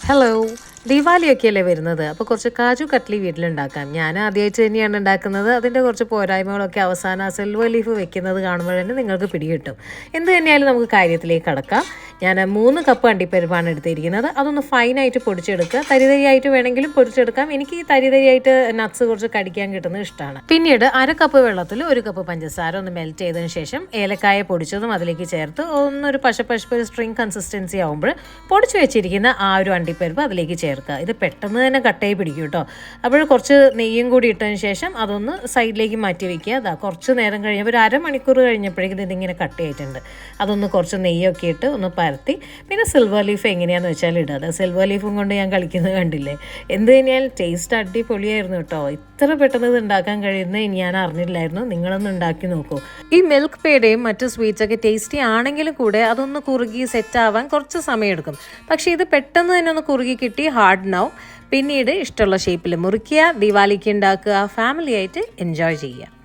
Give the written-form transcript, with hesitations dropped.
Hello, ദീപാവലിയൊക്കെയല്ലേ വരുന്നത്. അപ്പോൾ കുറച്ച് കാജു കട്ട്ലി വീട്ടിലുണ്ടാക്കാം. ഞാൻ ആദ്യമായിട്ട് തന്നെയാണ് ഉണ്ടാക്കുന്നത്. അതിൻ്റെ കുറച്ച് പോരായ്മകളൊക്കെ അവസാനം ആ സിൽവർ ലീഫ് വെക്കുന്നത് കാണുമ്പോൾ തന്നെ നിങ്ങൾക്ക് പിടികിട്ടും. എന്ത് തന്നെയായാലും നമുക്ക് കാര്യത്തിലേക്ക് കടക്കാം. ഞാൻ 3 കപ്പ് അണ്ടിപ്പരിപ്പാണ് എടുത്തിരിക്കുന്നത്. അതൊന്ന് ഫൈനായിട്ട് പൊടിച്ചെടുക്കുക. തരിതരിയായിട്ട് വേണമെങ്കിലും പൊടിച്ചെടുക്കാം. എനിക്ക് ഈ തരിതരിയായിട്ട് നട്ട്സ് കുറച്ച് കടിക്കാൻ കിട്ടുന്നത് ഇഷ്ടമാണ്. പിന്നീട് 1/2 കപ്പ് വെള്ളത്തിൽ 1 കപ്പ് പഞ്ചസാര ഒന്ന് മെൽറ്റ് ചെയ്തതിന് ശേഷം ഏലക്കായ പൊടിച്ചതും അതിലേക്ക് ചേർത്ത് ഒന്നൊരു പശപ്പശപ്പ് സ്ട്രിങ് കൺസിസ്റ്റൻസി ആകുമ്പോൾ പൊടിച്ചു വെച്ചിരിക്കുന്ന ആ ഒരു അണ്ടിപ്പരിപ്പ് അതിലേക്ക് ചേർക്കുക. ഇത് പെട്ടെന്ന് തന്നെ കട്ടയായി പിടിക്കും കേട്ടോ. അപ്പോൾ കുറച്ച് നെയ്യും കൂടി ഇട്ടതിന് ശേഷം അതൊന്ന് സൈഡിലേക്ക് മാറ്റി വയ്ക്കുക. അതാ കുറച്ച് നേരം കഴിഞ്ഞപ്പോൾ ഒരു അരമണിക്കൂർ കഴിഞ്ഞപ്പോഴേക്കും ഇതിങ്ങനെ കട്ടയായിട്ടുണ്ട്. അതൊന്ന് കുറച്ച് നെയ്യൊക്കെ ഇട്ട് ഒന്ന് പരത്തി പിന്നെ സിൽവർ ലീഫ് എങ്ങനെയാണെന്ന് വെച്ചാൽ ഇടുക. സിൽവർ ലീഫും കൊണ്ട് ഞാൻ കളിക്കുന്നത് കണ്ടില്ലേ. എന്ത് കഴിഞ്ഞാൽ ടേസ്റ്റ് അടിപൊളിയായിരുന്നു കേട്ടോ. ഇത്ര പെട്ടെന്ന് ഇത് ഉണ്ടാക്കാൻ കഴിയുന്നത് ഞാൻ അറിഞ്ഞില്ലായിരുന്നു. നിങ്ങളൊന്ന് ഉണ്ടാക്കി നോക്കൂ. ഈ മിൽക്ക് പേടയും മറ്റു സ്വീറ്റ്സൊക്കെ ടേസ്റ്റി ആണെങ്കിലും കൂടെ അതൊന്ന് കുറുകി സെറ്റ് ആവാൻ കുറച്ച് സമയമെടുക്കും. പക്ഷേ ഇത് പെട്ടെന്ന് തന്നെ ഒന്ന് കുറുകി കിട്ടി ഹാർഡനാവും. പിന്നീട് ഇഷ്ടമുള്ള ഷേപ്പിൽ മുറിക്കുക, ദിവാലിക്ക് ഉണ്ടാക്കുക, ഫാമിലി ആയിട്ട് എൻജോയ് ചെയ്യുക.